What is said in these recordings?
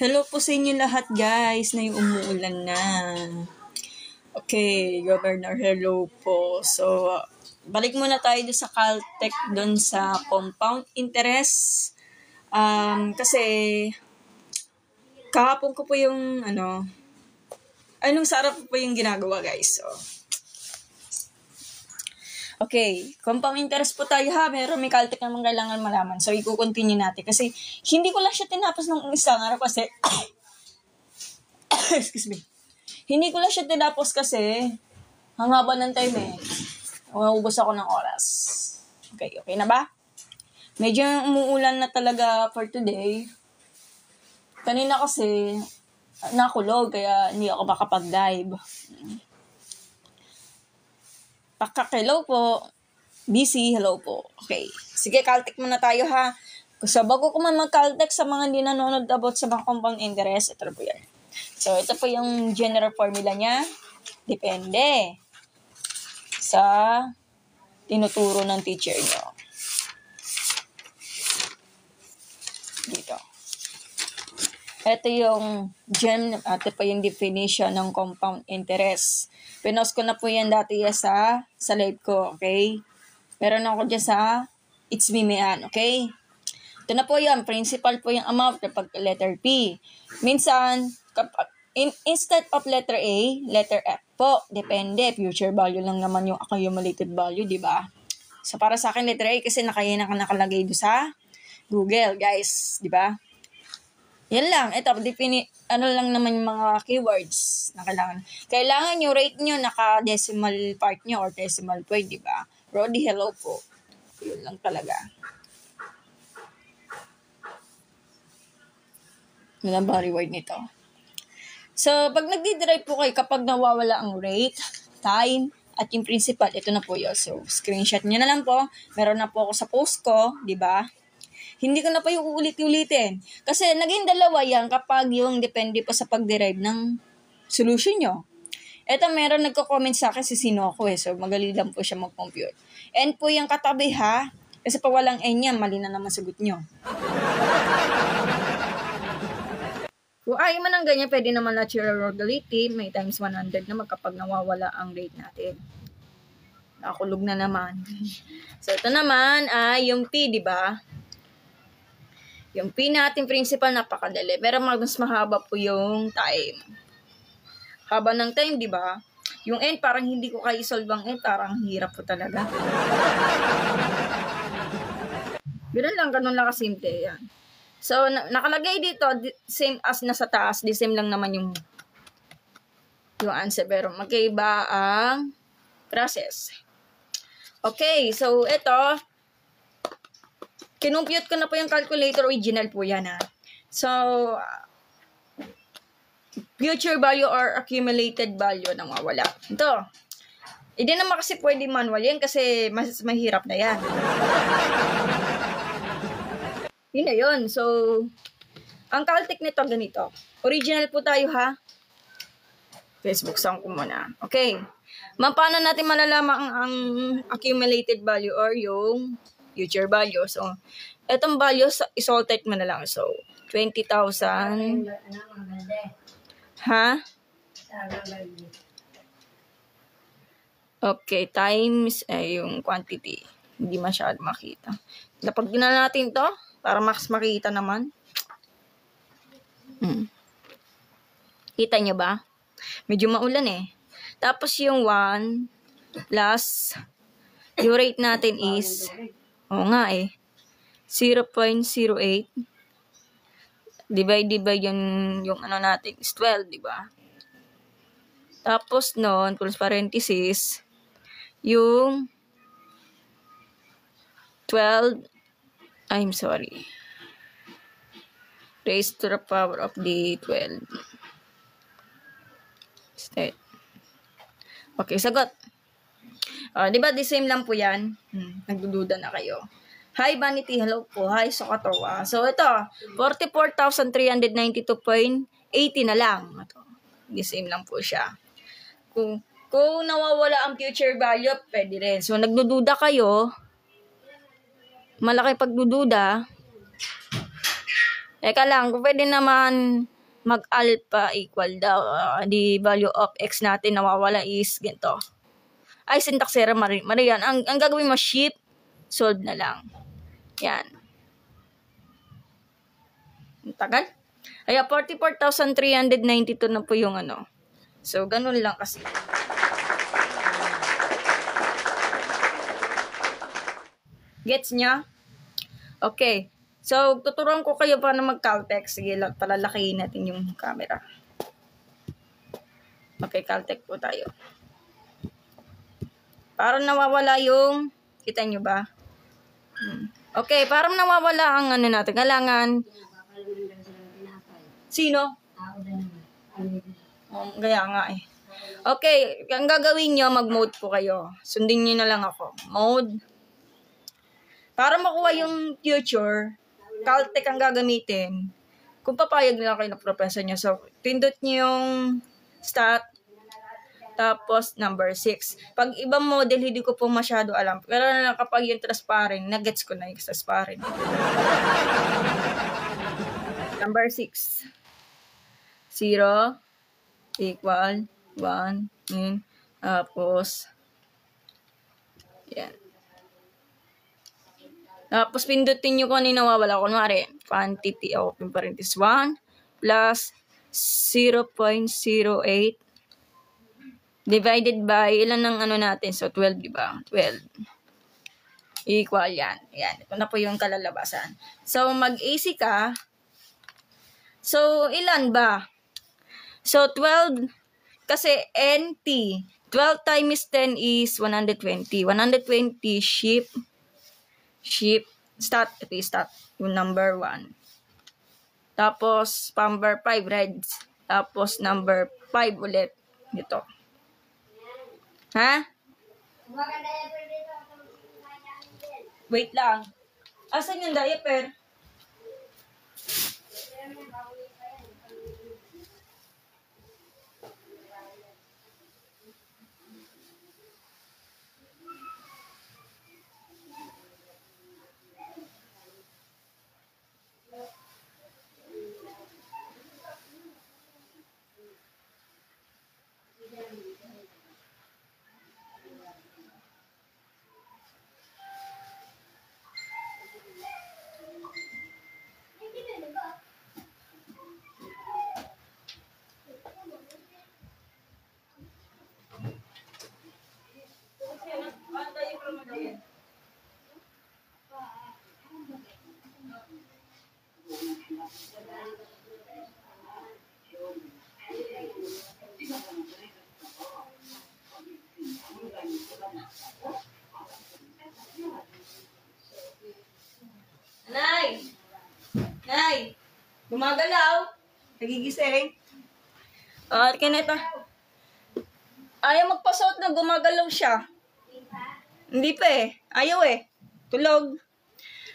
Hello po sa inyo lahat guys na yung umuulan na. Okay, Governor, hello po. So, balik muna tayo doon sa Caltech, doon sa compound interest. Kasi, kahapon ko po yung, anong sarap po yung ginagawa guys. So, okay, compound interest po tayo ha. Pero may Caltech naman kailangan malaman. So, i-continue natin. Kasi, hindi ko lang siya tinapos ng isang araw kasi, excuse me. Hindi ko lang siya tinapos kasi, ang haba ng time eh. Umaubos ako ng oras. Okay na ba? Medyo umuulan na talaga for today. Kanina kasi, nakulog, kaya hindi ako makapag-dive. Hello po. Busy, hello po. Okay. Sige, Caltech muna tayo ha. So, bago ko man mag-Caltech sa mga hindi nanonood about sa mga compound interest, ito po yan. So, ito po yung general formula niya. Depende sa tinuturo ng teacher nyo. Dito. Ito yung ito po yung definition ng compound interest. Pinost ko na po yan dati sa live ko, okay? Meron ako dyan sa It's Me Mian, okay? Ito na po yan. Principal po yung amount kapag letter P. Minsan, instead of letter A, letter F po. Depende. Future value lang naman yung accumulated value, di ba? So, para sa akin, letter A kasi nakalagay doon sa Google, guys. Di ba? Yan lang. Ito, lang naman yung mga keywords na kailangan. Kailangan yung rate nyo naka-decimal part nyo or decimal point, di ba? Rodi, hello po. Yun lang talaga. Yun ang ba reward nito. So, pag nagdi-drive po kayo, kapag nawawala ang rate, time, at yung principal, ito na po yun. So, screenshot nyo na lang po. Meron na po ako sa post ko, di ba? Hindi ko na pa yung uulit-ulitin. Kasi naging dalawa yan kapag yung depende po sa pag-derive ng solution nyo. Ito, meron nagko-comment sa akin si Sinoko eh. So, magaling lang po siya mag-compute. N po yung katabi ha. Kasi pa walang N yan, mali na naman sagot nyo. Kung ayaw man ng ganyan, pwede naman natural probability, may times 100 naman kapag nawawala ang rate natin. Nakakulog na naman. So, ito naman ay yung P, di ba? Yung P natin principal, napakadali. Pero mas mahaba po yung time. Haba ng time, di ba? Yung N, parang hindi ko kaya isolve ang N. Parang hirap po talaga. Ganun lang kasimple. Yan. So, nakalagay dito, same as nasa taas. The same lang naman yung answer. Pero magkaiba ang process. Okay, so ito, kinumpute ko na po yung calculator. Original po yan ha. So, future value or accumulated value na mawala. Ito. Hindi naman kasi pwede manual yan kasi mas mahirap na yan. Yun na yun. So, ang Caltech nito ganito. Original po tayo ha. Facebook saan ko muna. Okay. Paano natin malalaman ang accumulated value or yung future value? So, etong value, isolve mo na lang. So, 20,000. Ha? Okay. Times yung quantity. Hindi masyado makita. Lapag na natin to. Para mas makita naman. Kita nyo ba? Medyo maulan eh. Tapos yung 1 plus yung rate natin is nga eh. 0.08 divide by yung ano natin is 12, di ba? Tapos nun, close parenthesis, yung 12 raised to the power of the 12. Okay, sagot. Di ba the same lang po yan? Nagdududa na kayo. Hi, Vanity. Hello po. Hi, Sokatowa. So, ito, 44,392.80 na lang. Ito, the same lang po siya. Kung nawawala ang future value, pwede rin. So, nagdududa kayo, malaki pagdududa, Teka lang, kung pwede naman mag-alpha equal daw. The value of x natin nawawala is ganito. Ay, syntax error, mali yan. Ang gagawin mo, shift, solve na lang. Yan. Ang tagal. Kaya 44,392 na po yung ano. So, ganun lang kasi. Gets niya? Okay. So, tuturuan ko kayo paano mag-Caltex. Sige, palalakihin natin yung camera. Okay, Caltex po tayo. Parang nawawala yung, kita nyo ba? Okay, parang nawawala ang ano natin. Kailangan, sino? Gaya nga eh. Okay, ang gagawin nyo, mag-mode po kayo. Sundin nyo na lang ako. Mode. Para makuha yung future, Caltech ang gagamitin. Kung papayag nila kayo ng professor nyo. So, pindot nyo yung stat, tapos number 6. Pag ibang model, hindi ko po masyado alam. Pero na kapag yung transparent, nagets ko na yung transparent. Number 6. 0 equal 1. Tapos, yan. Tapos, pindutin nyo kung ano yung nawawala. Kunwari, quantity, open parenthesis 1 plus 0.08 divided by, ilan ng ano natin? So, 12, diba? 12. Equal yan. Yan. Ito na po yung kalalabasan. So, mag-AC ka. So, ilan ba? So, 12, kasi NT. 12 times 10 is 120. 120 shift, stat, ito yung stat, yung number 1. Tapos, number 5, reds. Tapos, number 5 ulit. Dito. Ha? Wait lang. Asan yung diaper? Nay! Nay! Gumagalaw! Nagigising? Kineta. Ayaw magpasuot na gumagalaw siya. Hindi pa eh. Ayaw eh. Tulog.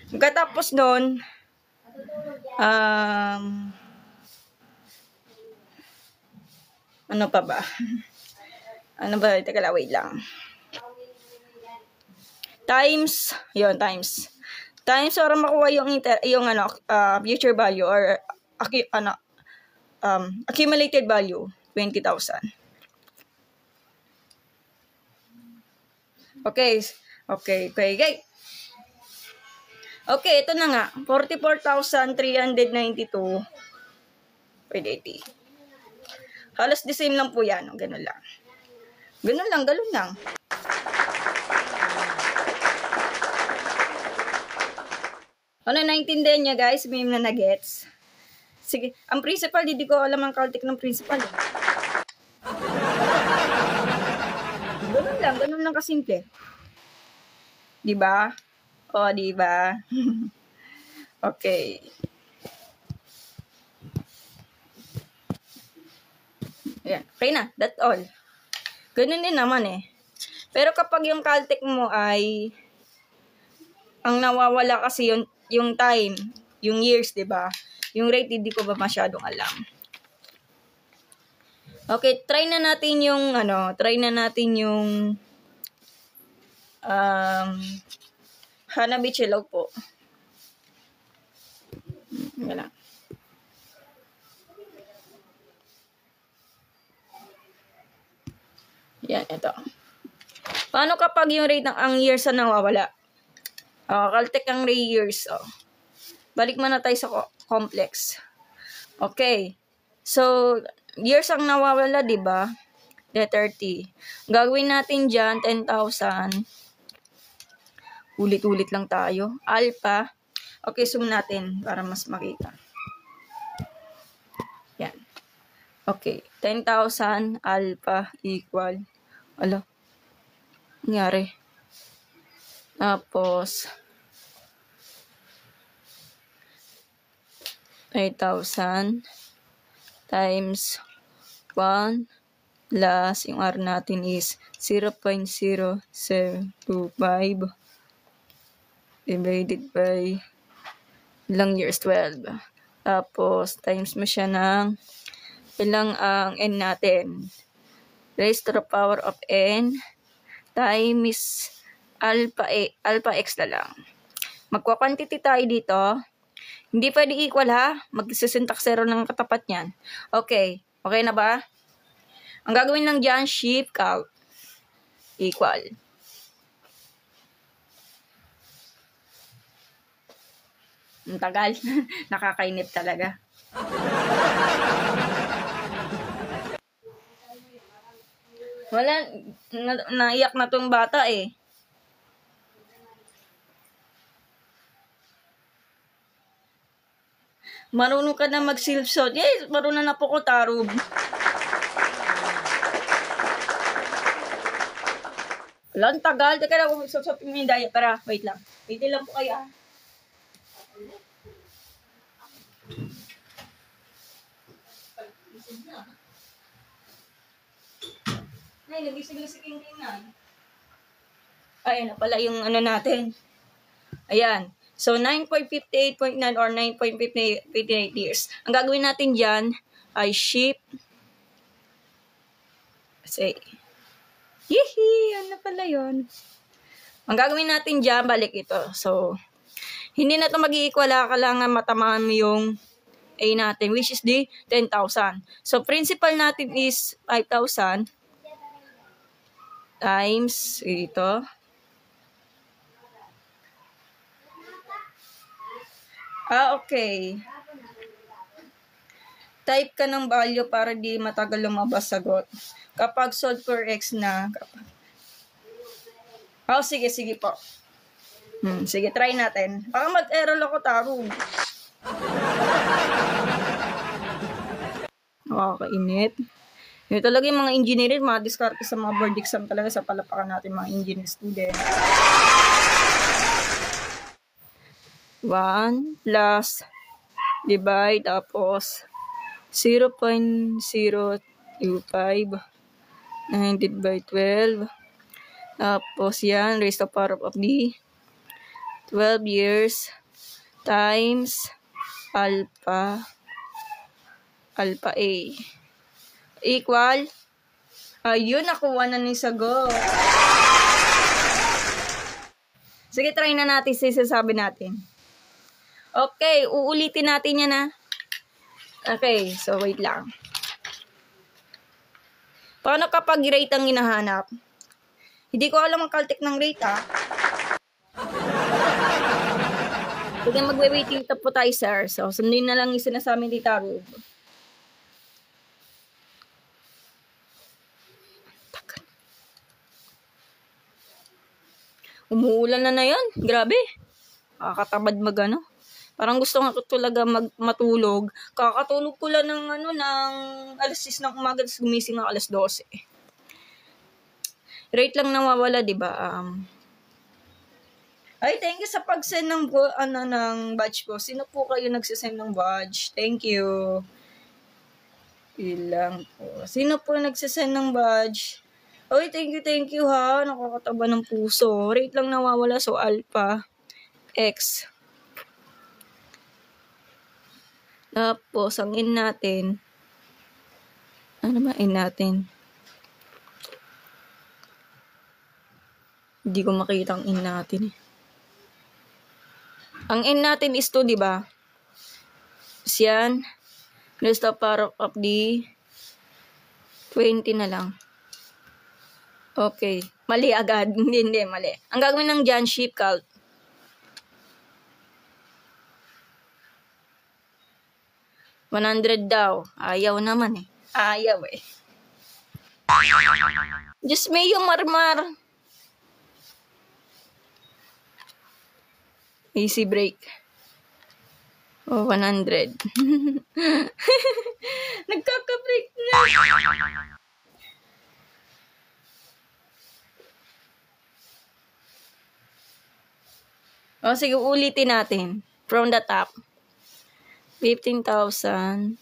Pagkatapos nun, ano pa ba? Ano ba? Teka lang, wait lang. Times, yun, times. Times para makuha yung future value or accumulated value, 20,000. Okay. Okay, ito na nga. 44,392. Pwede 80. Halos the same lang po yan. Ganun lang. Ganun lang. Ano, naintindihan niya guys? May na nagets. Sige, ang principal, hindi ko alam ang Caltech ng principal. Ganun lang kasimple. Diba? O, diba? Okay. Ayan, okay na. That's all. Ganun din naman eh. Pero kapag yung Caltech mo ay ang nawawala kasi yung time, yung years, diba? Yung rate, hindi ko ba masyadong alam. Okay, try na natin yung Hanabichi-log po. Wala. Yan, ito. Paano kapag yung rate ng ang years na nawawala? Caltech ang years. Balik muna tayo sa complex. Okay. So, years ang nawawala, di ba? Letter T. Gagawin natin dyan, 10,000. Ulit-ulit lang tayo. Alpha. Okay, zoom natin para mas makita. Yan. Okay. 10,000 alpha equal. Ala. Nangyari. Tapos, 8,000 times 1 plus, yung R natin is 0.0725 divided by ilang years, 12. Tapos, times mo siya ng ilang ang N natin. Raised to the power of N times alpha x na lang. Magkwa-quantity tayo dito. Hindi pwede equal ha. Mag-syntax zero ng katapat niyan. Okay. Okay na ba? Ang gagawin lang dyan, shift count equal. Ang tagal. Nakakainip talaga. Wala. Naiyak na tong bata eh. Marunong ka na mag-silpsot. Yes, marunong na po ko tarub. Wala, ang tagal. Teka lang, susupin mo yung diet. Para, wait lang. Wait lang po kayo ah. Ay, nagising-gising na. Ayun na pala yung ano natin. Ayan. So, 9.58.9 or 9.58 years. Ang gagawin natin dyan ay shift. Say. Yee! Ano pala yun? Ang gagawin natin dyan, balik ito. So, hindi na ito mag-i-equal. Kailangan matamaan mo yung A natin, which is the 10,000. So, principal natin is 5,000 times ito. Okay. Type ka ng value para di matagal lumabas sagot. Kapag solve for x na. Sige po. Sige, try natin. Baka mag-error ako, taro. Nakakainit. Yun talaga yung mga engineer, mga diskarte sa mga board exam talaga sa palapakan natin mga engineer student. 1 plus divide tapos 0.025 divided by 12 tapos yan raised to the power of the 12 years times alpha A equal ayun, nakuha na ni sagot. Sige, try na natin sasabi natin. Okay, uulitin natin yan ha. Okay, so wait lang. Paano kapag rate ang hinahanap? Hindi ko alam ang Caltech ng rate ha. Sige, magwe-waiting top po tayo sir. So, sundin na lang yung sinasabi ni Taro. Umuulan na yan. Grabe. Kakatamad mag-ano. Parang gusto nga ko talaga matulog. Kakatulog ko lang ng alas 6 ng umaga, tapos gumising ng alas 12. Rate lang nawawala, di ba? Ay, thank you sa pag-send ng badge ko. Sino po kayo nagsisend ng badge? Thank you. Ilang po. Sino po nagsisend ng badge? Oy, thank you ha. Nakakataba ng puso. Rate lang nawawala, so alpha x. Tapos, ang in natin, ano ba in natin? Hindi ko makita ang in natin eh. Ang in natin is 2, di ba? Yan. Raised to the power of the 20 na lang. Okay. Mali agad. Hindi, mali. Ang gagawin ng dyan, sheep cult. $100 daw. Ayaw naman eh. Ayaw eh. Diyos may yung marmar. Easy break. Oh, 100. Nagkaka-break na. O, sige, ulitin natin. From the top. 15,000.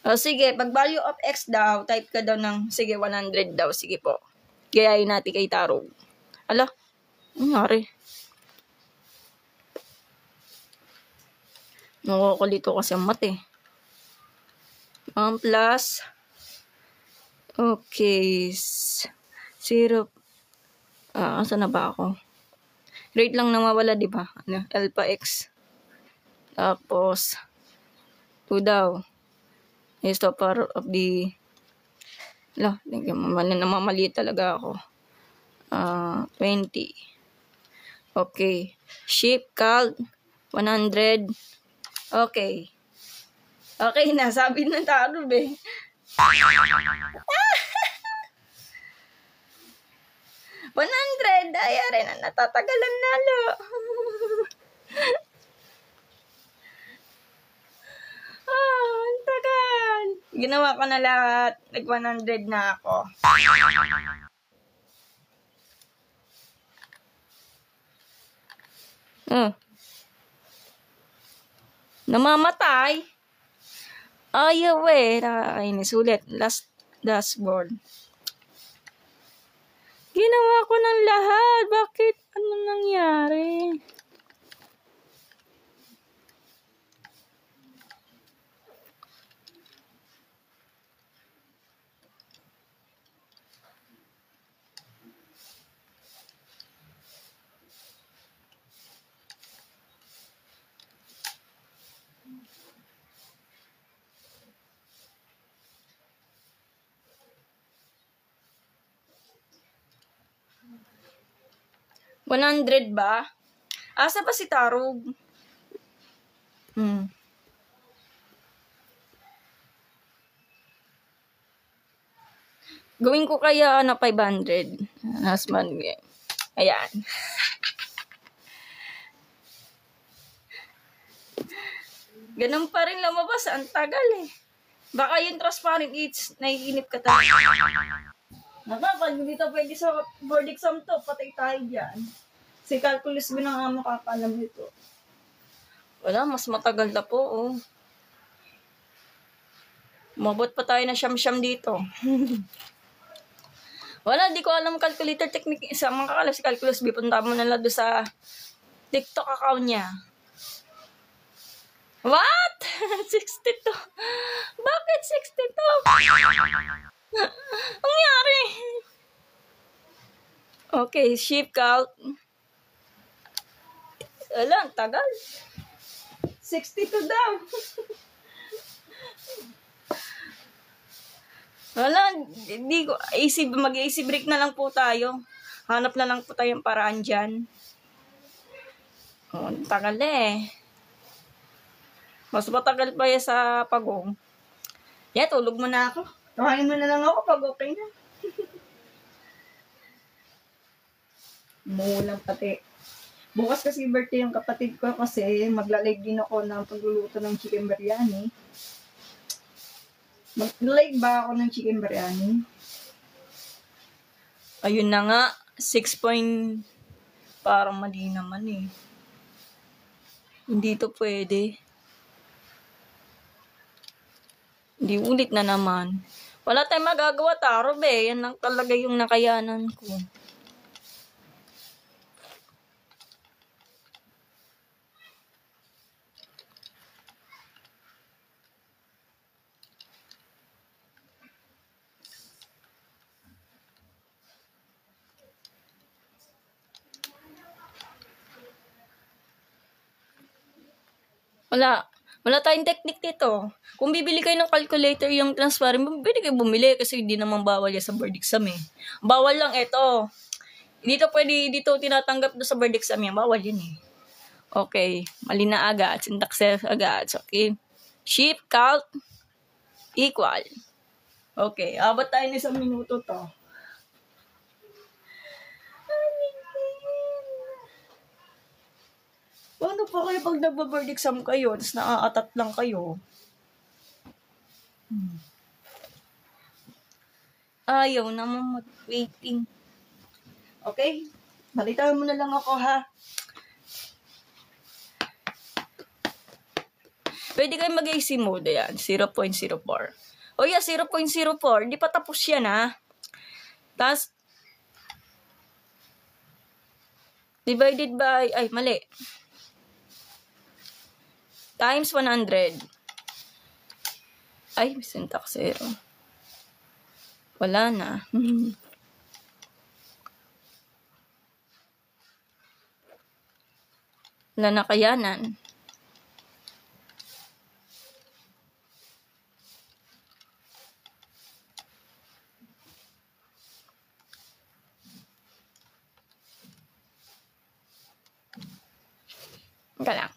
O, sige, pag value of X daw, type ka daw ng, sige, 100 daw. Sige po. Gayahin natin kay Tarog. Ala, nangyari. Nakukulito kasi ang mate. 1 plus. Okay. 0. Asan na ba ako? Rate lang nawawala, di ba? Ano? Alpha X. Tapos, 2 daw. Is the power of the... namamali talaga ako. 20. Okay. Sheep, cult, 100. Okay. Okay na, sabi ng Tarog eh. 100. Ayari na, natatagalan nalo. Ang tagal. Ginawa ko na lahat. Nag-100 na ako. Namamatay. Ayaw eh. Nakakainis. Ulit. Last dashboard. Ginawa ko ng lahat. Bakit? Ano nangyari? $100 ba? Asa ba si Tarog? Gawin ko kaya 500. Husband game. Ayan. Ganun pa rin lumabas. Ang tagal eh. Baka yung transparent eats, naiinip ka tayo. Pag hindi to pwede sa board exam to, patay tayo dyan. Si calculus mo na nga makakalam nito. Wala, mas matagal na po, oh. Umabot pa tayo na siyam-siyam dito. Wala, di ko alam calculator technique. Sa mga kakalam si calculus, punta mo na lang doon sa TikTok account niya. What? 62. Bakit 62? Ang nangyari? Okay, sheep count. Wala, ang tagal. 62 daw. Wala, hindi ko, mag-easy break na lang po tayo. Hanap na lang po tayong paraan dyan. Oh, ang tagal eh. Mas matagal pa yan sa pagong. Yeah, tulog mo na ako. Tuhanin mo na lang ako pag okay na. Mulang pati. Bukas kasi birthday yung kapatid ko kasi magla-live din ako ng pagluluto ng chicken biryani. Mag-live ba ako ng chicken biryani? Ayun na nga. 6 point. Parang mali naman eh. Hindi to pwede. Hindi ulit na naman. Wala tayong magagawa, Tarog eh. Yan lang talaga yung nakayanan ko. Wala. Wala tayong technique dito. Kung bibili kayo ng calculator yung transparent, pwede kayo bumili kasi hindi naman bawal yan sa board exam eh. Bawal lang ito. Dito tinatanggap do sa board exam yan. Bawal yun eh. Okay. Mali na agad. Syntax agad. Okay. Shift, calc, equal. Okay. Abot tayo ng 1 minuto to. Paano pa kayo pag nagba-board exam kayo, tapos naaatat lang kayo? Ayaw naman mag-waiting. Okay? Balitaan mo na lang ako, ha? Pwede kayo mag-AC mode, yan. 0.04. O yeah, 0.04. Di pa tapos yan, ha? Tapos, divided by, ay, mali. Times 100. Ay, syntax 0. Wala na. Wala na kayanan. Ika lang.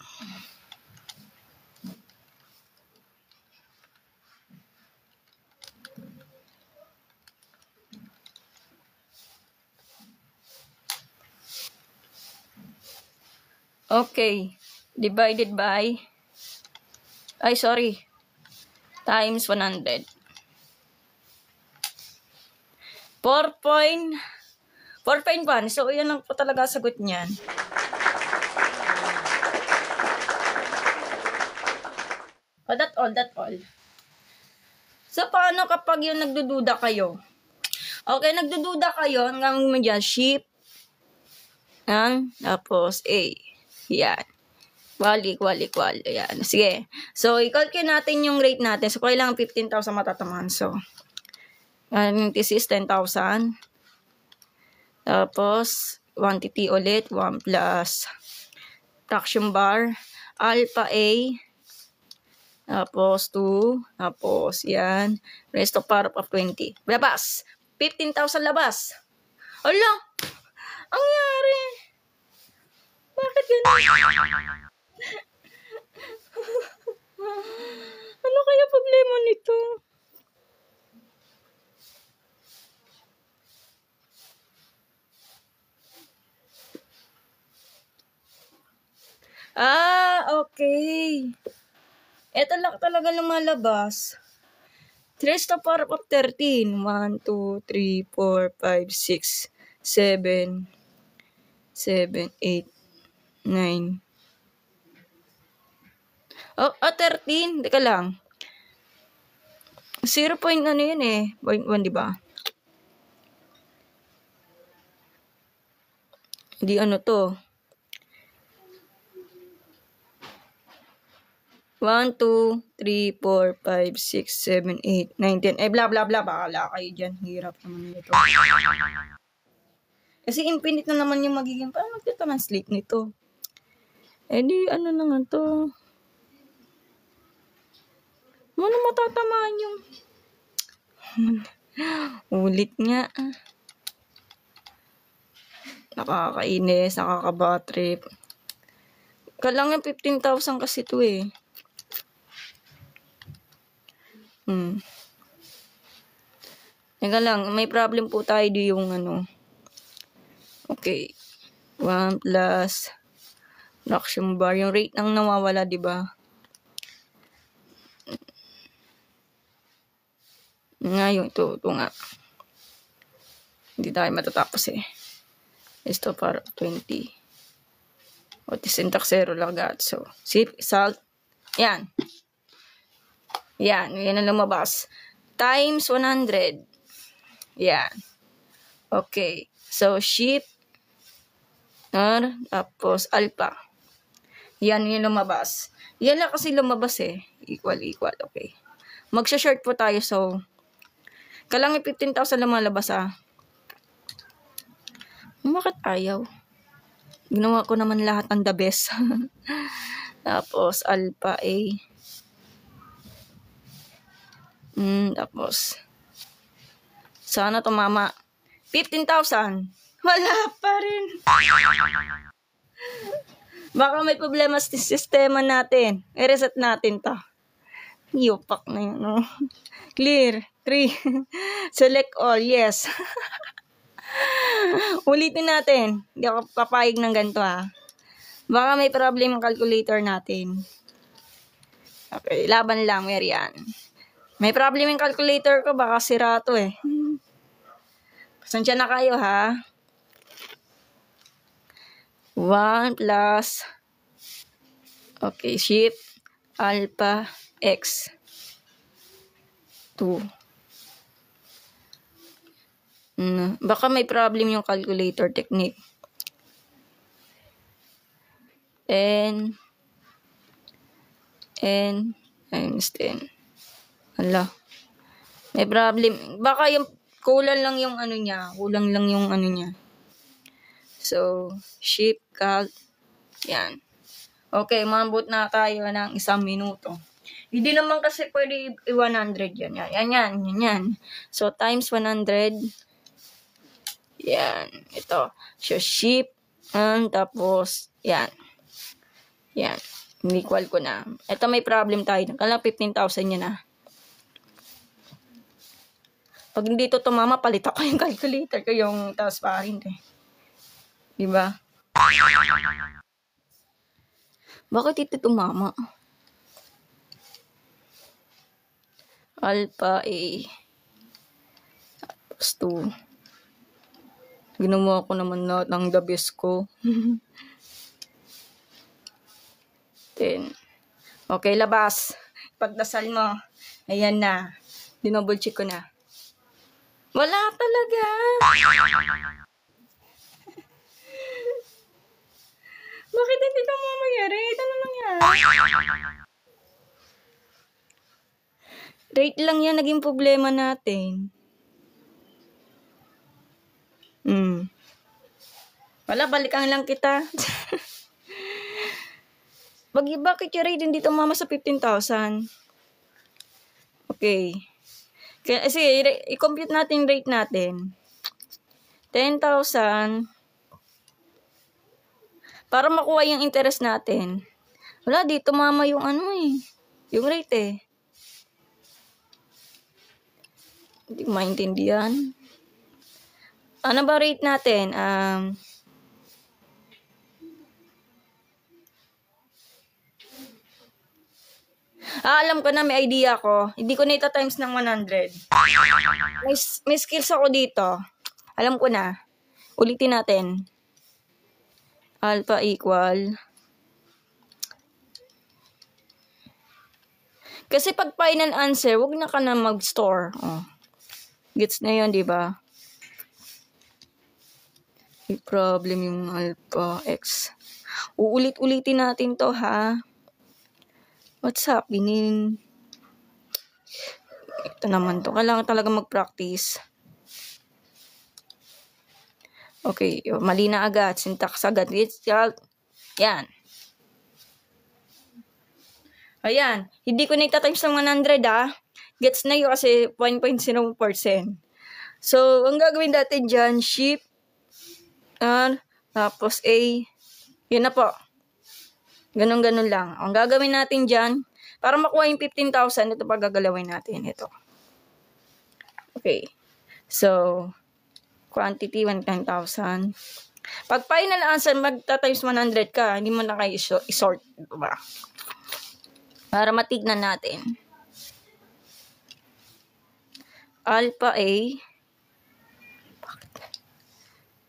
Okay. Divided by, ay sorry, times 100. 4.1. So, yan lang po talaga sagot niyan. Oh, that's all. So, paano kapag yung nagdududa kayo? Okay, nagdududa kayo, hanggang mo dyan, shift, tapos A. Yan. Quali. Ayan. Sige. So, i-calculate natin yung rate natin. So, kailangan 15,000 matatamaan. So, this is 10,000. Tapos, quantity ulit. 1 plus fraction bar. Alpha A. Tapos, 2. Tapos, yan. Rest of power of 20. Labas. 15,000 labas. Ala! Ang yari. Bakit ganun? Ano kaya problema nito? Okay. Ito lang talaga lumalabas. 3 to power of 13. 1, 2, 3, 4, 5, 6, 7, 8, 9. 13. Teka lang. 0 point ano yun eh. 0.1, di ba? Hindi ano to. 1, 2, 3, 4, 5, 6, 7, 8, 9, 10. Blah, blah, blah. Bahala kayo dyan. Hirap naman nito. Kasi infinite na naman yung magiging. Paano mag-translate nito? Di, ano naman to? Ano matatamaan yung... Ulit nga. Nakakainis, nakakabatrip. Kailangan 15,000 kasi ito eh. Teka lang, may problem po tayo di yung ano. Okay. 1 plus fraction bar. Yung rate nang nawawala, di ba? Ngayon, ito nga. Hindi tayo matatapos eh. Ito para 20. O, syntax 0 lang agad. So, salt. Yan. Yan ang lumabas. Times 100. Yan. Okay. So, shift. Tapos, alpha. Yan yung lumabas. Yan lang kasi lumabas eh. Equal. Okay. Magsha-short po tayo. So, kailangan 15,000 lumalabas Bakit ayaw? Ginawa ko naman lahat ng the best. Tapos, alpha A. Tapos, sana tumama. 15,000. Wala pa rin. Baka may problema sa sistema natin. I-reset natin to. Yupak na yun. No? Clear. 3. Select all. Yes. Ulitin natin. Hindi ako papayag ng ganito ha. Baka may problem ang calculator natin. Okay, laban lang. Marian. May problem yung calculator ko. Baka sira to eh. Pasensya na kayo ha. 1 plus. Okay, shift. Alpha X. 2. Baka may problem yung calculator technique. N times 10. Hala. May problem. Baka yung kulang lang yung ano niya. Kulang lang yung ano niya. So, shift calc. Yan. Okay, mabot na tayo ng 1 minuto. Hindi naman kasi pwede 100 yan. Yan. So, times 100. Yan. Ito. So, shift. Tapos, yan. Yan. Equal ko na. Ito may problem tayo. Kala 15,000 yan ah. Pag hindi to tumama, palit ako yung calculator ko. Yung transparent eh. Diba? Bakit ito tumama? Alpha A. Tapos 2. Ginawa ko naman lahat ng the best ko. 10. Okay, labas. Pagdasal mo. Ayan na. Dinouble check ko na. Wala talaga. Bakit hindi ka mamayari? Ano nangyari? Rate lang yan. Naging problema natin. Wala, balikan lang kita. Bakit yung rate hindi tumama sa 15,000? Okay. Kasi, i-compute natin yung rate natin. 10,000. Para makuha yung interest natin. Wala, di tumama yung ano eh. Yung rate eh. Hindi ko maintindihan. Ano ba rate natin? Alam ko na, may idea ko. Hindi ko na ito times ng 100. May skills ako dito. Alam ko na. Ulitin natin. Alpha equal. Kasi pag final answer, wag na ka na mag-store. Oh. Gets na yun, di ba? May problem yung alpha x. Uulit-ulitin natin to, ha? What's happening? Ito naman to. Kailangan talaga mag-practice. Okay, mali na agad. Syntax agad. Yan. Ayan. Hindi ko na itatimes ng 100, ha? Gets na yun kasi 1.0%. So, ang gagawin natin dyan, shift, tapos A. Yun na po. Ganun-ganun lang. Ang gagawin natin dyan, para makuha yung 15,000, ito pa gagalawin natin. Ito. Okay. So, quantity, 110,000. Pag final answer, magta-times 100 ka, hindi mo na kayo isort. Diba? Para matignan natin. Alpha A.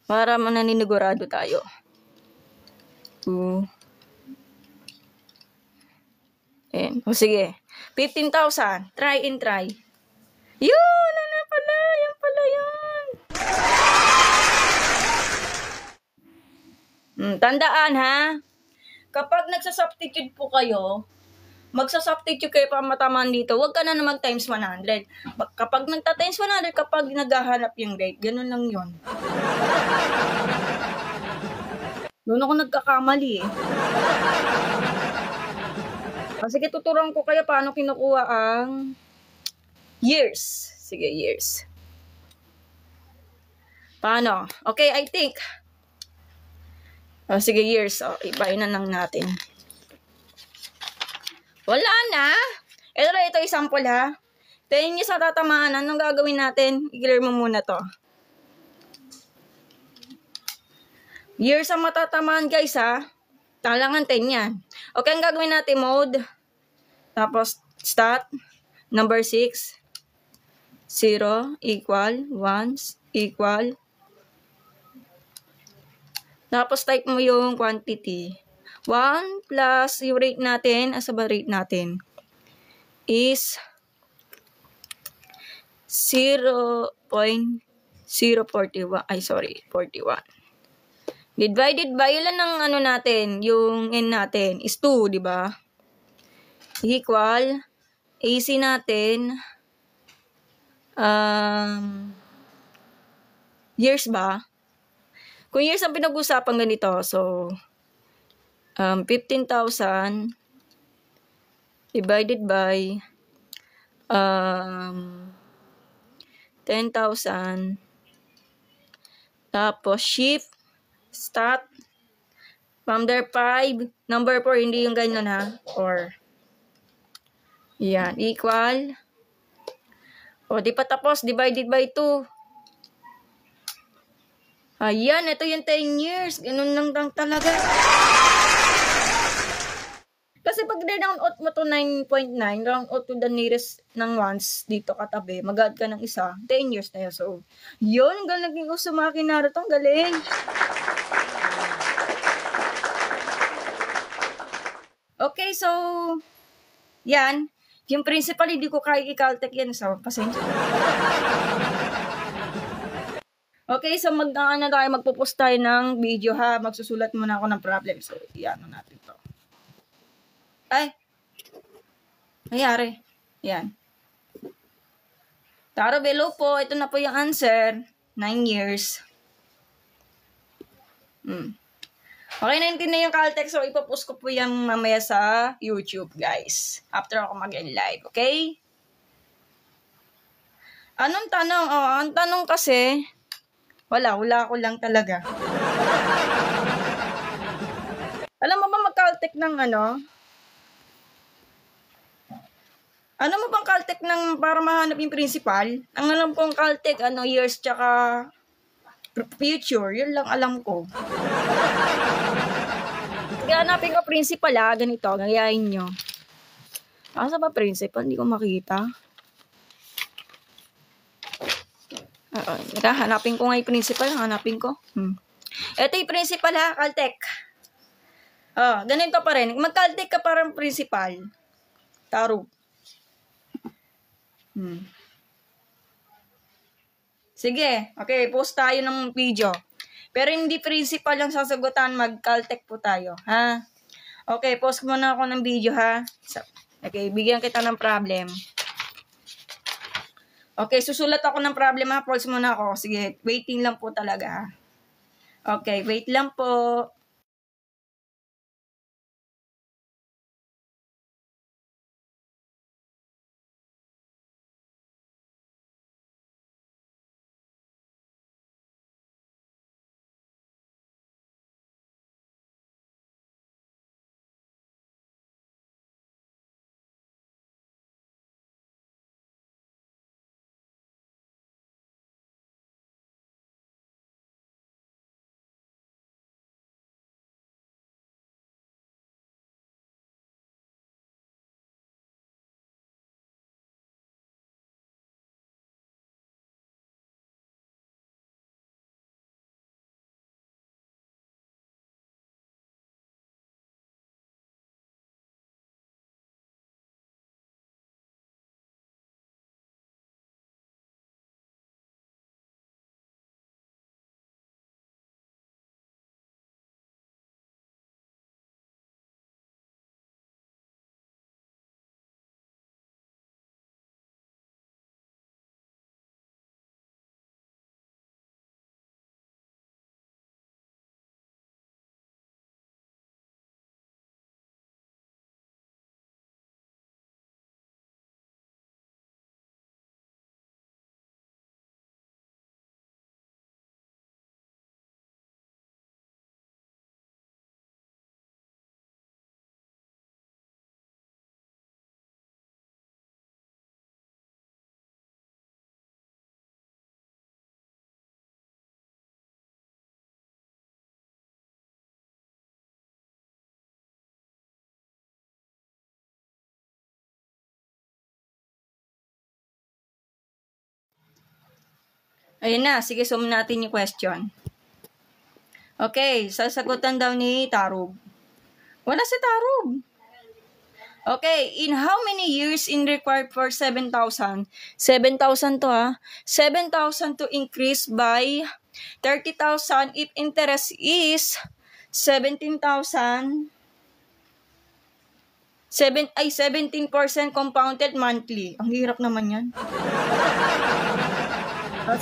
Para maninigurado tayo. 2. O sige. 15,000. Try and try. Yun! Ano pala? Yan pala yun. Tandaan ha. Kapag nagsasubstitute po kayo, magsasubstitute kayo para matamaan dito, huwag ka na mag times 100. Kapag nagta-times 100, kapag naghahanap yung rate, ganun lang yun. Doon ako nagkakamali eh. Sige, tuturuan ko kayo paano kinukuha ang Years. Sige, years. Paano? Okay, I think. Oh, sige, years. Oh, ibahin na lang natin. Wala na. Ito example ha. 10 years na tatamaan. Anong gagawin natin? I-clear mo muna to. Years ang matatamaan guys ha. Talangan 10 yan. Okay, ang gagawin natin mode. Tapos stat. Number 6. 0 equal 1 equal. Tapos type mo yung quantity. 1 plus yung rate natin. Asa ba rate natin? Is 0.041. Ay, sorry. 41. Divided by, ilan ang ano natin? Yung n natin is 2, di ba? Equal. AC natin. Years ba? Kung years ang pinag-usapan ganito, so 15,000 divided by 10,000 tapos shift stat from there 5 number 4 hindi yung ganyan ha or yan equal o di pa tapos divided by 2. Ayan, ito yung 10 years. Ganun lang talaga. Kasi pag round out mo to 9.9, round out to the nearest ng ones dito katabi, mag-add ka ng isa, 10 years na yun. So, yun, naging uso mga kinarito. Ang galing. Okay, so, yan. Yung principal, hindi ko kaya i-caltech yan. So, pasensya. Okay, so magpo-post tayo ng video ha. Magsusulat muna ako ng problem. So, iyan natin to. Ay! Nangyari. Yan. Taro below po. Ito na po yung answer. 9 years. Okay, naintindihan yung Caltech. So, ipopost ko po yan mamaya sa YouTube, guys. After ako mag-end live. Okay? Anong tanong? Oh, ang tanong kasi... Wala ko lang talaga. Alam mo ba mag-Caltech ng ano? Ano mo bang Caltech ng para mahanap yung principal? Ang alam kong Caltech, years tsaka future. Yun lang alam ko. Kaya hanapin ko principal ganito, gayahin nyo. Asa ba principal? Hindi ko makita. Hanapin ko nga yung principal. Hanapin ko. Ito yung principal Caltech. Ganito pa rin. Mag-Caltech ka parang principal. Taro. Sige. Okay, post tayo ng video. Pero hindi principal ang sasagutan. Mag-Caltech po tayo. Ha? Okay, post muna ako ng video ha. Okay, bigyan kita ng problem. Okay, susulat ako ng problem ha. Pause muna ako. Sige, waiting lang po talaga. Okay, wait lang po. Ayun na, sige, sum natin yung question. Okay, sasagutan daw ni Tarub. Wala si Tarub. Okay, in how many years in required for 7,000? 7,000 to ha. 7,000 to increase by 30,000 if interest is 17,000. 17% compounded monthly. Ang hirap naman yan.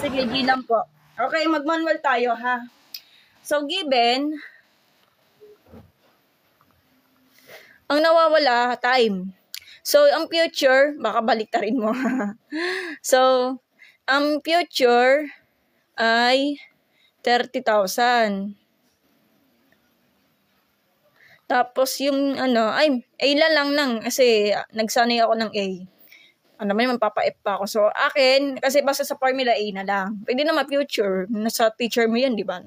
Sige, G lang po. Okay, mag-manual tayo ha. So, given, ang nawawala, time. So, ang future, baka baliktarin mo. So, ang future ay 30,000. Tapos yung ay, A lang kasi nagsanay ako ng A. May mapapa-F pa ako. So, akin, kasi basta sa formula A na lang. Pwede naman future. Nasa teacher mo yan, di ba?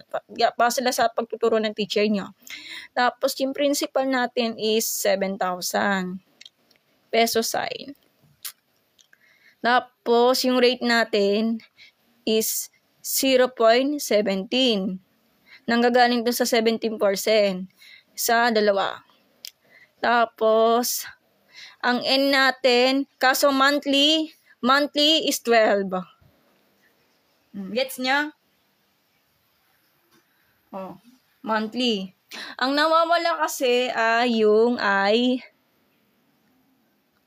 Basta sila sa pagtuturo ng teacher nyo. Tapos, yung principal natin is 7,000 peso sign. Tapos, yung rate natin is 0.17. Nanggagaling dun sa 17%. Sa dalawa. Tapos, ang N natin, kaso monthly is 12. Gets niya? Oh, monthly. Ang nawawala kasi ay yung I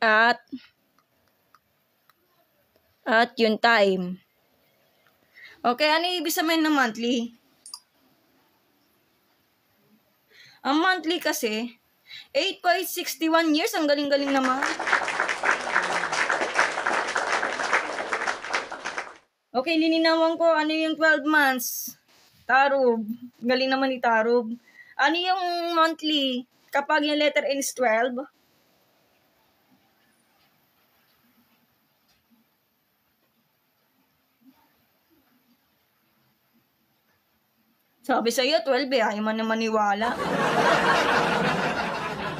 at yung time. Okay, ano ibig sabihin ng monthly? Ang monthly kasi, 8.61 years. Ang galing-galing naman. Okay, lininawan ko ano yung 12 months. Tarub. Galing naman ni Tarub. Ano yung monthly? Kapag yung letter N is 12? Sabi sa'yo, 12 eh. Ayaw man na maniwala.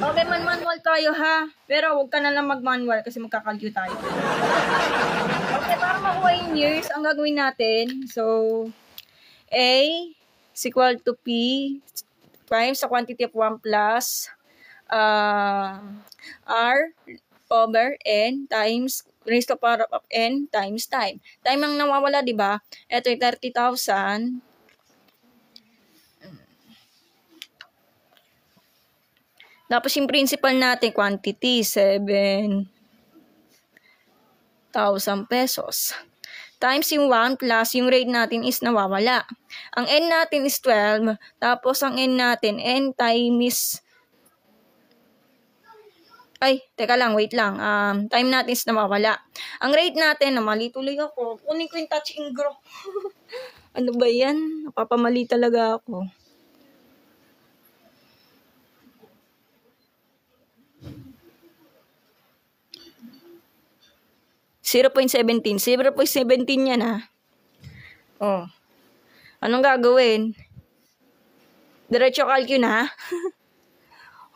Okay, manual tayo ha. Pero huwag ka na lang mag-manual kasi magkakalyo tayo. Okay, para makuha yung years, ang gagawin natin. So, A is equal to P times sa quantity of 1 plus R over N times raised to the power of N times time. Time ang nawawala, di ba? Ito yung 30,000. Tapos yung principal natin, quantity, 7,000 pesos. Times yung 1 plus yung rate natin is nawawala. Ang N natin is 12. Tapos ang N natin, N times... Ay, teka lang, wait lang. Time natin is nawawala. Ang rate natin, mali tuloy ako. Kunin ko yung touch ingro. Ano ba yan? Napapamali talaga ako. 0.17. 0.17 yan ha. Oh. Anong gagawin? Diretso calcu na.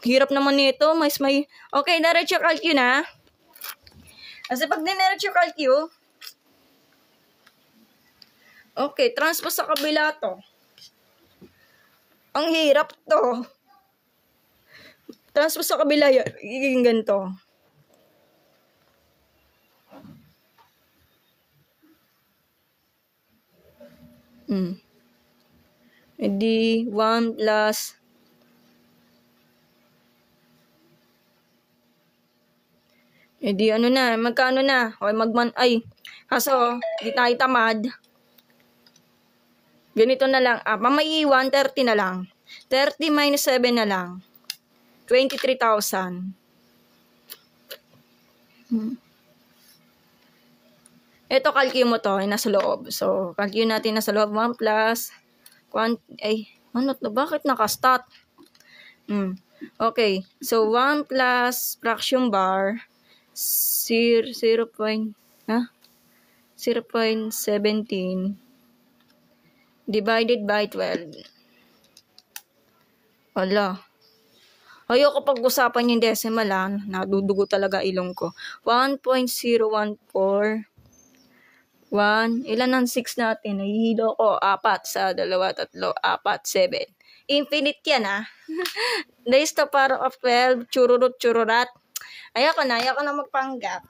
Hirap naman nito. Okay, diretso calcu na. Kasi pag diretso calcu, okay, transpose sa kabila to. Ang hirap to. Transpose sa kabila, yung ganito. Edi 1 plus edi ano na, magkano na? Okay, kaso di tayo tamad. Ganito na lang, mamaiiwan 30 na lang. 30 minus 7 na lang. 23,000. Ito, calculate mo to, ay nasa loob. So, calculate natin nasa loob. 1 plus, bakit nakastat? Okay, so 1 plus fraction bar, 0.17 divided by 12. Wala. Ayoko pag-usapan yung decimal nadudugo talaga ilong ko. 1.014 1. Ilan ang 6 natin? Nahihilo ko. 4 sa 2, 3, 4, 7. Infinite yan, ah. Raised to power of 12. Chururut, chururat. Ayoko na magpanggap.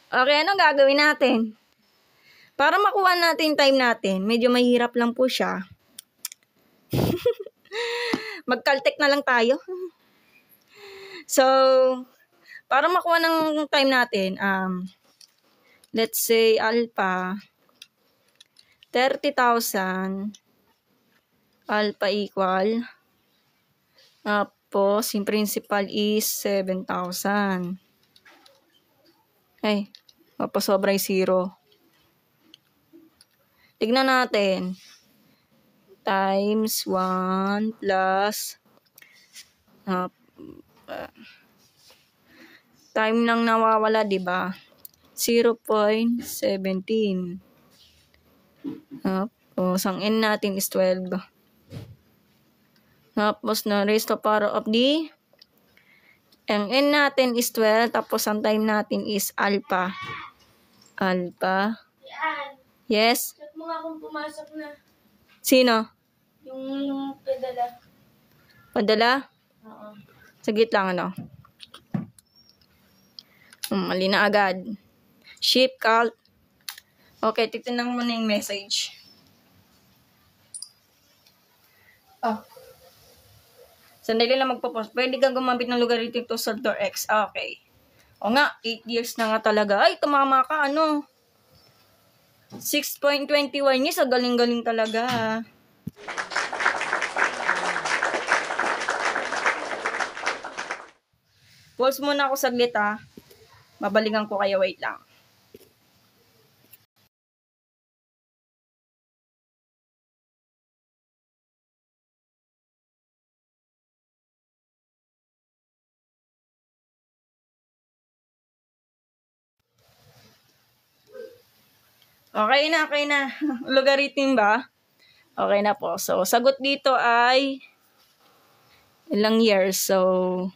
Okay, anong gagawin natin? Para makuha natin time natin, medyo mahirap lang po siya. Mag-caltech na lang tayo. So, para makuha ng time natin, let's say alpha 30,000 alpha equal tapos yung principal is 7,000. Ay, mapasobra yung 0. Tignan natin. Times 1 plus time nang nawawala, di ba? 0.17. Tapos, ang n natin is 12. Tapos, na raised to power of d. Ang n natin is 12. Tapos, ang time natin is alpha. Alpha. Yes? Check mo nga kung pumasok na. Sino? Yung padala. Padala? Oo. Saglit lang, ano? Mali na agad. Ship, call. Okay, titignan mo na yung message. Sandali lang magpo-post. Pwede kang gumamit ng logarithm to solve for x. Okay. O nga, 8 years na nga talaga. Ay, tumama ka, ano? 6.21 years. Ang galing-galing talaga. Pause muna ako saglit, ha. Babalikan ko kayo. Wait lang. Okay na. Logarithm ba? Okay na po. So, sagot dito ay ilang years. So,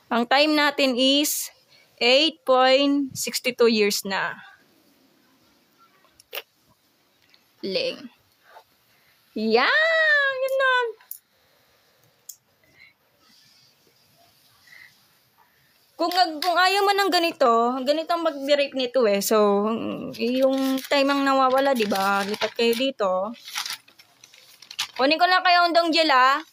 ang time natin is 8.62 years na. Ling. Yeah! Yun na. Kung ayaw mo ng ganito ang mag-derive nito eh. So, yung time ang nawawala, di ba? Lipat kayo dito. Kunin ko lang kayo undang gel, ah.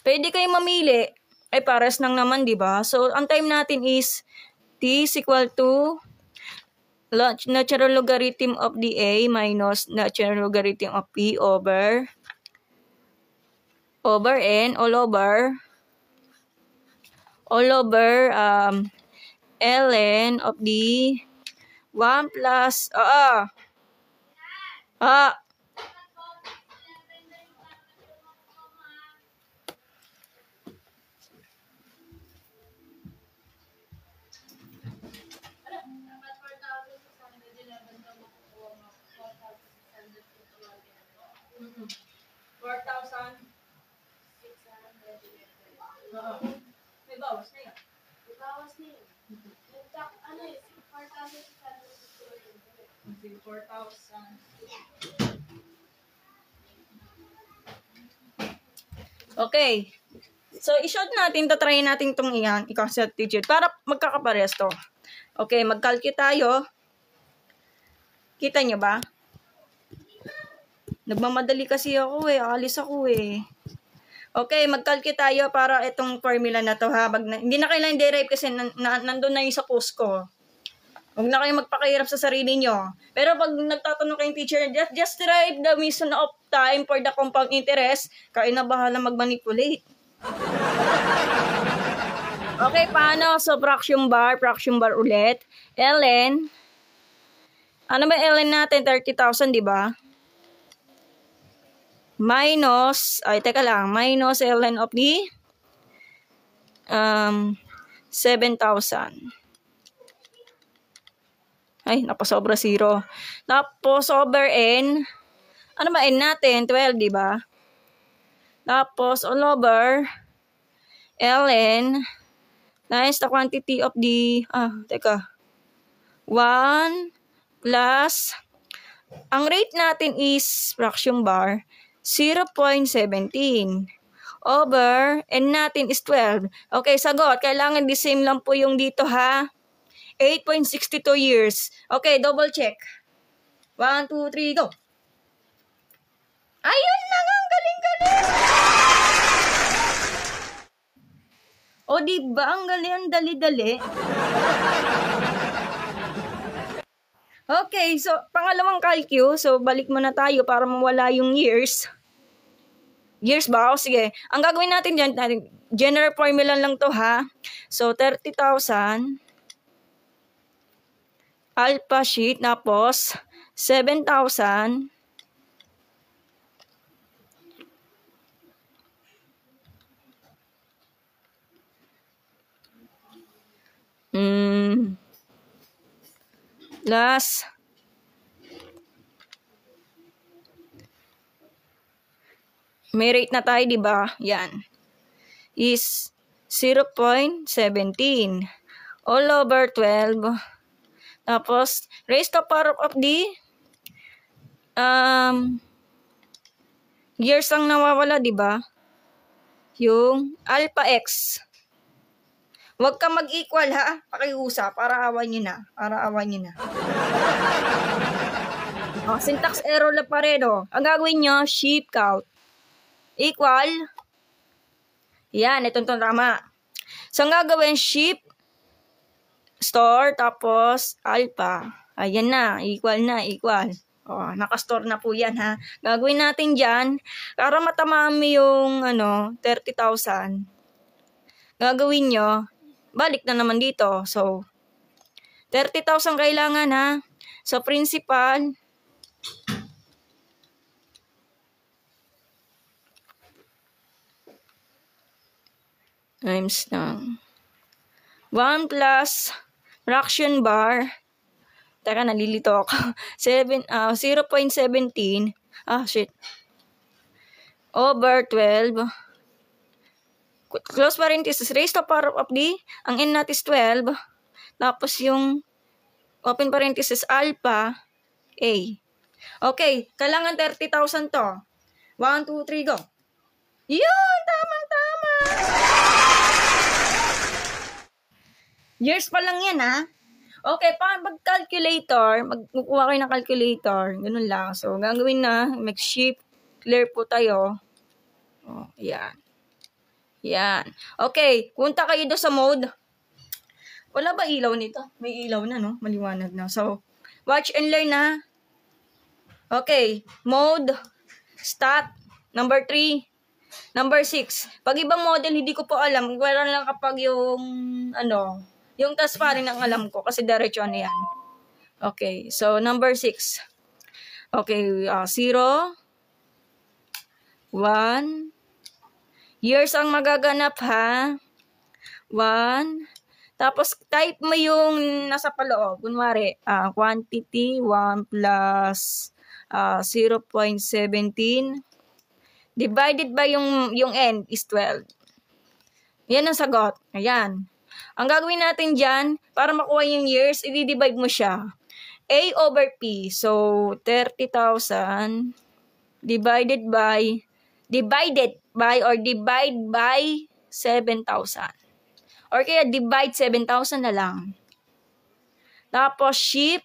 Pwede kayo mamili. Ay, pares nang naman, di ba? So, ang time natin is t is equal to natural logarithm of the a minus natural logarithm of p over n all over ln of the 1 plus may bawas na yan. Bawas na yun. Ano eh, 4,600. 4,000. Okay. So, i-short natin, tatry natin itong iyan, i-constitute, para magkakapares to. Okay, mag-calculate tayo. Kita nyo ba? Nagmamadali kasi ako eh, alis ako eh. Okay, mag-calculate tayo para itong formula na to ha. Hindi na kailangan derive kasi nandun na yung sa post ko. Huwag na kayo magpakahirap sa sarili nyo. Pero pag nagtatanong kayong teacher, just derive the mean of time for the compound interest, kayo na bahala mag-manipulate. Okay, paano? So, fraction bar ulit. ln. Ano ba ln natin? 30,000, di ba? Minus ln of the 7,000. Ay, napasobra 0. Tapos, over n. Ano ba n natin? 12, di ba? Tapos, all over, ln times the quantity of the, 1 plus, ang rate natin is fraction bar, 0.17 over, n natin is 12. Okay, sagot. Kailangan the same lang po yung dito ha. 8.62 years. Okay, double check. 1, 2, 3, go. Ayun na nga, ang galing-galing. O, diba? Ang galing, ang dali-dali. Okay, so, pangalawang calcu. So, balik muna tayo para mawala yung years. Years ba? O, sige. Ang gagawin natin dyan, general formula lang to ha. So, 30,000 alpha sheet, tapos 7,000 plus may rate na tayo, di ba? Yan. Is 0.17 all over 12. Tapos, raised to power of the years ang nawawala, di ba? Yung alpha x. Huwag ka mag-equal ha. Pakiusap para awan nyo na. Syntax error na pa rin. Ang gagawin nyo, sheep count. Equal. Yan, itong tama. So, ang gagawin, sheep store, tapos alpha. Ayan na, equal. Nakastore na po yan ha. Gagawin natin dyan, para matamami yung 30,000. Gagawin nyo, balik na naman dito. So, 30,000 kailangan ha. So, principal, times ng 1 plus fraction bar. Teka, nalilito ako. 0.17. Over 12. Close parenthesis. Raised to power of the, ang n natin is 12. Tapos yung open parenthesis alpha a. Okay, kailangan 30,000 to. 1, 2, 3, go. Yun! Tama! Years pa lang yan, ha? Okay, mag-calculator, magkukuha kayo ng calculator, ganun lang. So, gagawin na, mag-shift, clear po tayo. Yan. Okay, punta kayo doon sa mode. Wala ba ilaw nito? May ilaw na, no? Maliwanag na. So, watch and learn na. Okay, mode, stat, number 3, number 6. Pag ibang model, hindi ko po alam. Wala lang kapag yung, yung task pa rin ang alam ko kasi diretso na yan. Okay, so number 6. Okay, 0, 1. Years ang magaganap ha. 1. Tapos type mo yung nasa paloob. Kunwari, quantity 1 plus 0.17 divided by yung n is 12. Yan ang sagot. Ayan. Ang gagawin natin dyan, para makuha yung years, i-divide mo siya. A over P. So, 30,000 divided by 7,000. Or kaya divide 7,000 na lang. Tapos, sheep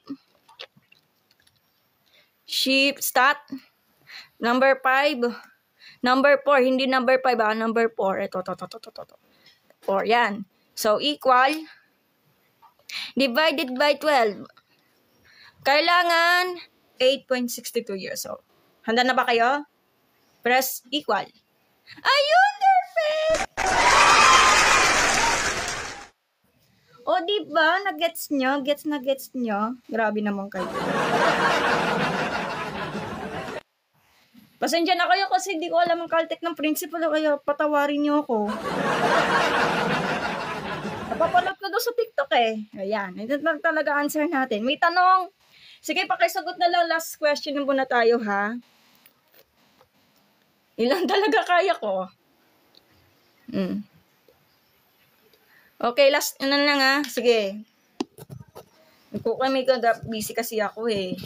stat, number 5, number 4, hindi number 5 number 4. Ito. 4, yan. So, equal, divided by 12. Kailangan, 8.62 years old. Handa na ba kayo? Press equal. Ayun, perfect! O, diba? Nag-gets nyo? Gets nyo? Grabe naman kayo. Pasensya na kayo kasi hindi ko alam ang Caltech ng principal, kaya patawarin nyo ako. Napapanood ko doon sa TikTok eh. Ayan, ito lang talaga answer natin. May tanong. Sige, pakisagot na lang. Last question muna tayo ha. Ilan talaga kaya ko. Okay, last ano lang ha. Sige. May busy kasi ako eh.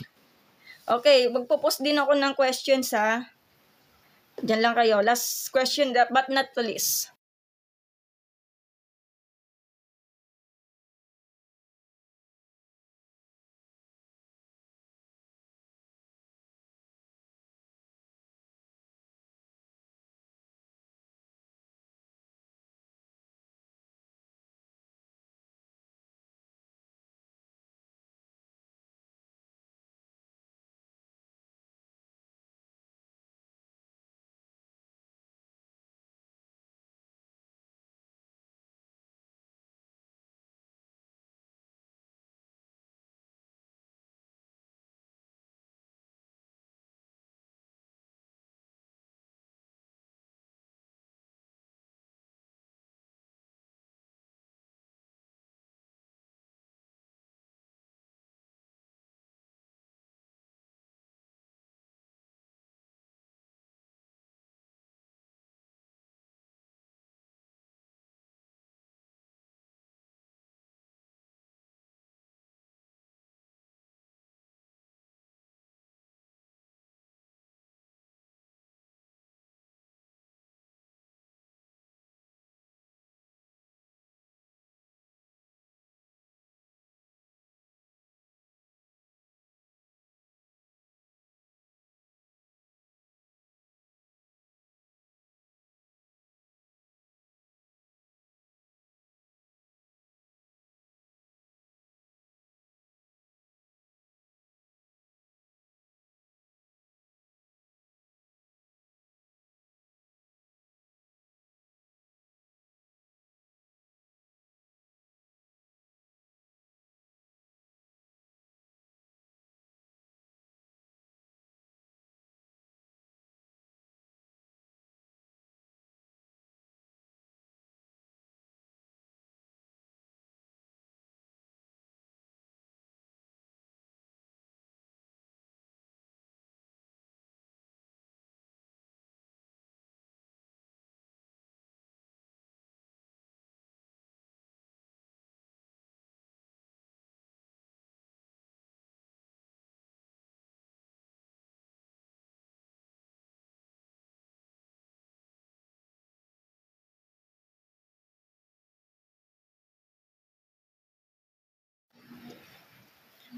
Okay, magpo-post din ako ng questions ha. Diyan lang kayo. Last question but not the least.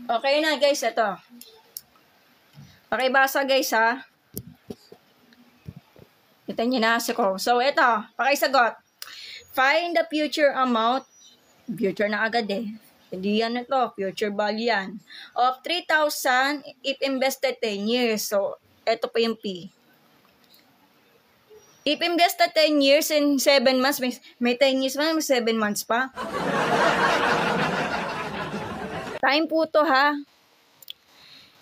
Okay na guys, ito. Pakibasa guys ha. Kita niyo na ko. So ito, pakisagot. Find the future amount. Future na agad eh. Hindi yan ito. Future value yan. Of 3,000 if invested 10 years. So, ito pa yung P. If invested 10 years in 7 months, may 10 years pa, may 7 months pa. Time po to ha.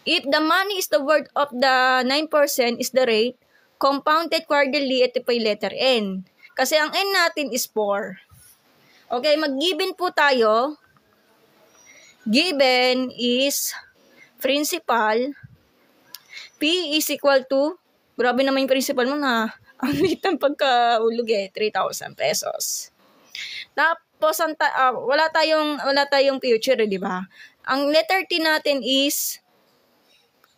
If the money is the worth of the 9% is the rate, compounded quarterly, ito pa yung letter N. Kasi ang N natin is 4. Okay, mag-given po tayo. Given is principal. P is equal to, grabe naman yung principal mo na, ang litang pagkaulog eh, 3,000 pesos. Tapos, wala tayong future, di ba? Ang letter T natin is,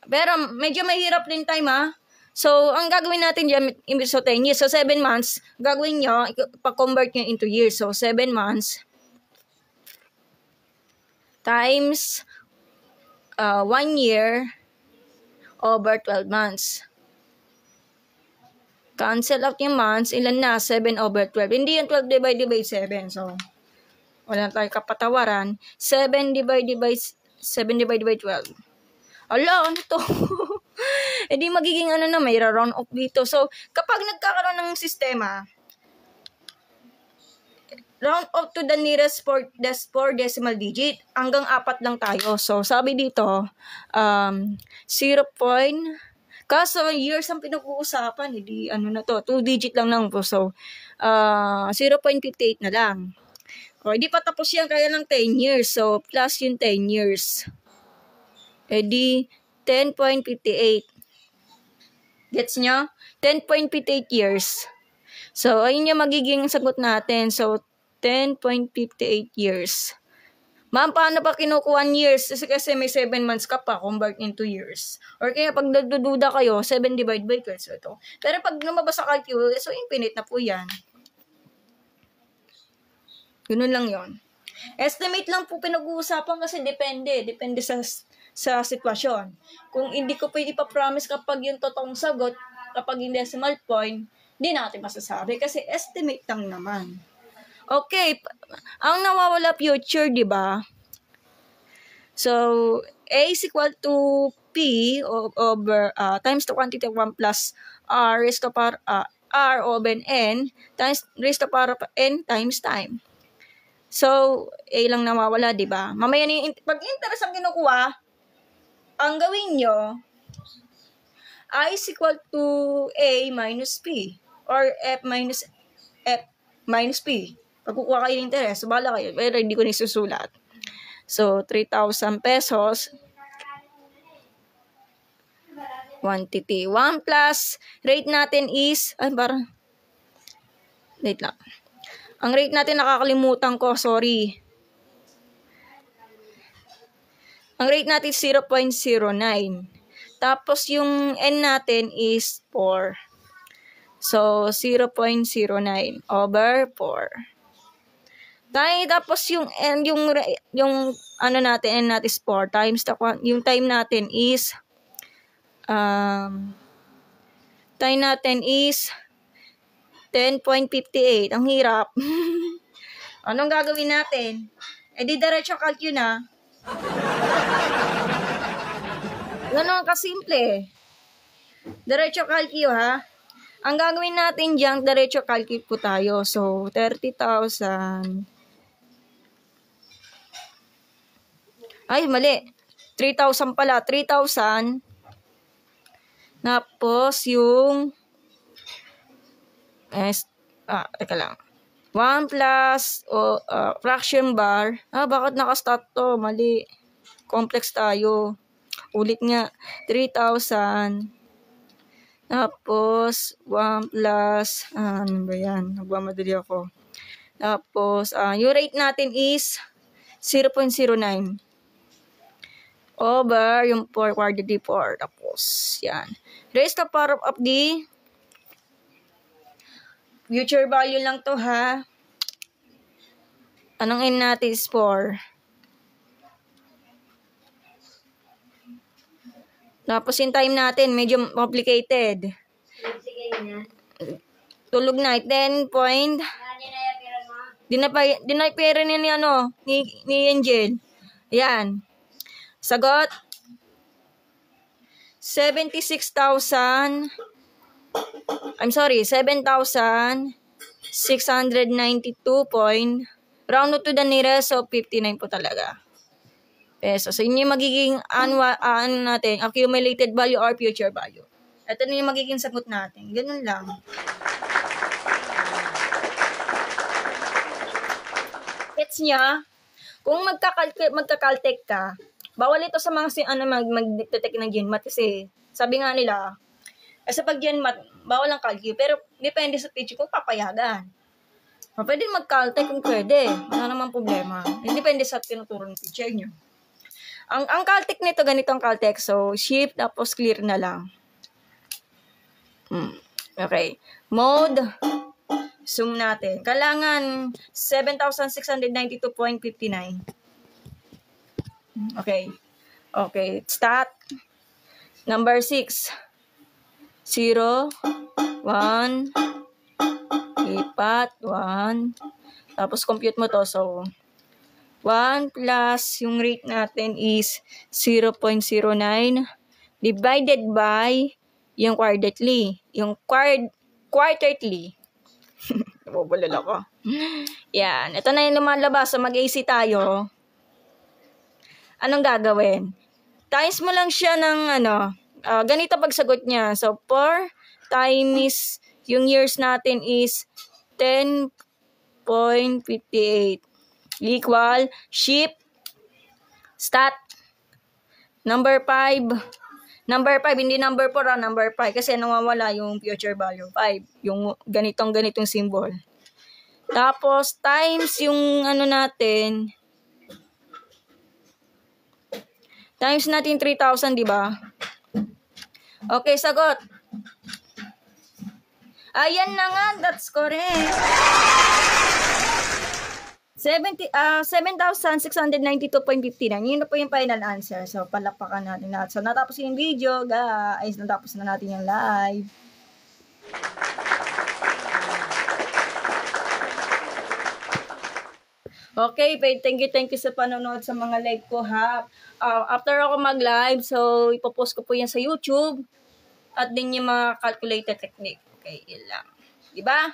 pero medyo mahirap din time ha. So, ang gagawin natin dyan, imbis so 10 years, so 7 months, gagawin nyo, pa-convert nyo into years. So, 7 months times 1 year over 12 months. Cancel out yung months, ilan na? 7 over 12. Hindi yung 12 divided by 7. So, wala tayong kapatawaran. 7 divided by 12. Ala, ano to? E di magiging ano na, may round off dito. So, kapag nagkakaroon ng sistema, round off to the nearest 4 decimal digit, hanggang 4 lang tayo. So, sabi dito, 0. Kaso, years ang pinag-uusapan, hindi, ano na to, 2 digit lang po. So, 0.58 na lang. O, hindi pa tapos yan, kaya lang 10 years. So, plus yung 10 years. E di, 10.58 Gets nyo? 10.58 years. So, ayun yung magiging sagot natin. So, 10.58 years. Ma'am, paano pa kinukuha years? Kasi may 7 months ka pa, convert into years. Or kaya pag nagdududa kayo, 7 divided by 12. So, ito. Pero pag lumabas sa calculus, so infinite na po yan. Ganun lang yon. Estimate lang po pinag-uusapan kasi depende. Depende sa sitwasyon. Kung hindi ko pwede ipapromise kapag yung totoong sagot, kapag yung decimal point, hindi natin masasabi kasi estimate lang naman. Okay, ang nawawala future, di ba? So, A is equal to P over times the quantity of 1 plus R raised to power R over N times raised to power of N times time. So, A lang nawawala, di ba? Mamaya pag interest ang kinukuha, ang gawin nyo, I is equal to A minus P or F minus P. Pag kukuha kayo ng interest, bala kayo. Pero hindi ko nisusulat. So, 3,000 pesos. Quantity. 1 plus, rate natin is, wait lang. Ang rate natin, nakakalimutan ko, sorry. Ang rate natin is 0.09. Tapos, yung N natin is 4. So, 0.09 over 4. Tapos yung ano natin, N natin is 4 times yung time natin is time natin is 10.58. Ang hirap. Anong gagawin natin? Di diretso calcu na. Ganun kasimple. Diretso calcu ha. Ang gagawin natin diyan, diretso calcu po tayo. So, 30,000. Ay, mali. 3,000 pala. 3,000. Tapos, yung teka lang. 1 plus fraction bar. Bakit nakastat to? Mali. Complex tayo. Ulit nga. 3,000. Tapos, 1 plus, ano ba yan? Nagmamadali ako. Tapos, yung rate natin is 0.09. Over yung 4 quantity 4. Tapos, yan. Raise the power of the future value lang to ha. Anong N natin is 4. Tapos yung time natin, medyo complicated. Tulog na. 10 point. Dinapera niya ni Angel. Ayan. Sagot, 7,692.9 round to the nearest, so 59 po talaga. Peso. So, yun yung magiging natin, accumulated value or future value. Ito na yung magiging sagot natin. Ganun lang. Gets niya? Kung magka-caltech ka, bawal ito sa mga mag-detect ng GenMat kasi sabi nga nila, kasi pag GenMat, bawal ang calcu, pero depende sa teacher kung papayagan. Pwede mag-caltech kung pwede. Wala namang problema. Depende sa tinuturo ng teacher nyo. Ang caltech nito, ganito ang caltech. So, shift, tapos clear na lang. Okay. Mode. Zoom natin. Kailangan 7,692.59. Okay. Okay. Start. Number 6. 0. 1. Lipat. 1. Tapos compute mo to. So, 1 plus yung rate natin is 0.09 divided by yung quarterly. Yung quarterly. Nabubulala ko. Yan. Ito na yung lumalabas. So, mag-AC tayo. Anong gagawin? Times mo lang siya ng ganito pagsagot niya. So, 4 times yung years natin is 10.58 equal shift stat number 5 Number 5, hindi number 4 number 5. Kasi nawawala yung future value 5. Yung ganitong symbol. Tapos, times yung ano natin. Times natin 3,000, di ba? Okay, sagot. Ayan na nga, that's correct. 7,692.59. Yun na po yung final answer. So, palakpakan natin lahat. So, natapos yung video, guys. Natapos na natin yung live. Okay, thank you sa panonood sa mga live ko, ha. After ako mag-live, so, ipopost ko po yan sa YouTube. At din yung mga calculated technique. Okay, yun lang. Diba?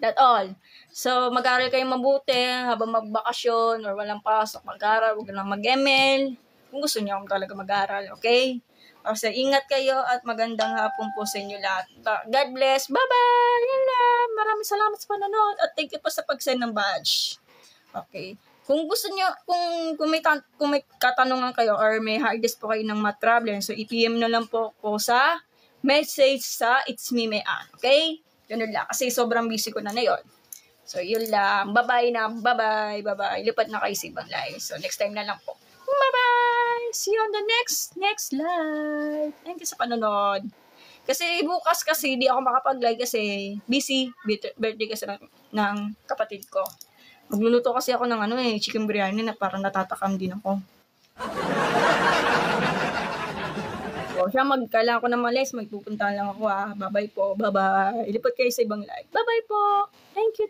That all. So, mag-aral kayo mabuti habang magbakasyon or walang pasok, mag-aral, huwag lang mag-ML. Kung gusto niyo talaga mag-aral, okay? So, ingat kayo at magandang hapon po sa inyo lahat. God bless. Bye-bye! Yan lang. Maraming salamat sa panonood at thank you po sa pag-send ng badge. Okay. Kung gusto niyo, kung may katanungan kayo or may hard disk po kayo ng math problem, so i-PM na lang po ko sa message sa It's Me Mayan. Okay? Yun lang. Kasi sobrang busy ko na yun. So, yun lang. Bye-bye na. Bye-bye. Bye-bye. Lipat na kayo sa ibang live. So, next time na lang po. Bye-bye! See you on the next live. Thank you sa panonood. Kasi bukas kasi di ako makapag-live kasi busy. Birthday kasi ng kapatid ko. Magluluto kasi ako ng chicken biryani na parang natatakam din ako. So, kailangan ko na malis, magpupunta lang ako, ha. Bye-bye po, bye-bye. Ilipat kayo sa ibang live. Bye-bye po. Thank you.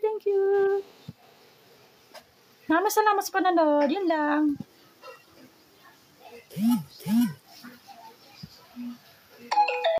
Salamat sa panonood. Yun lang.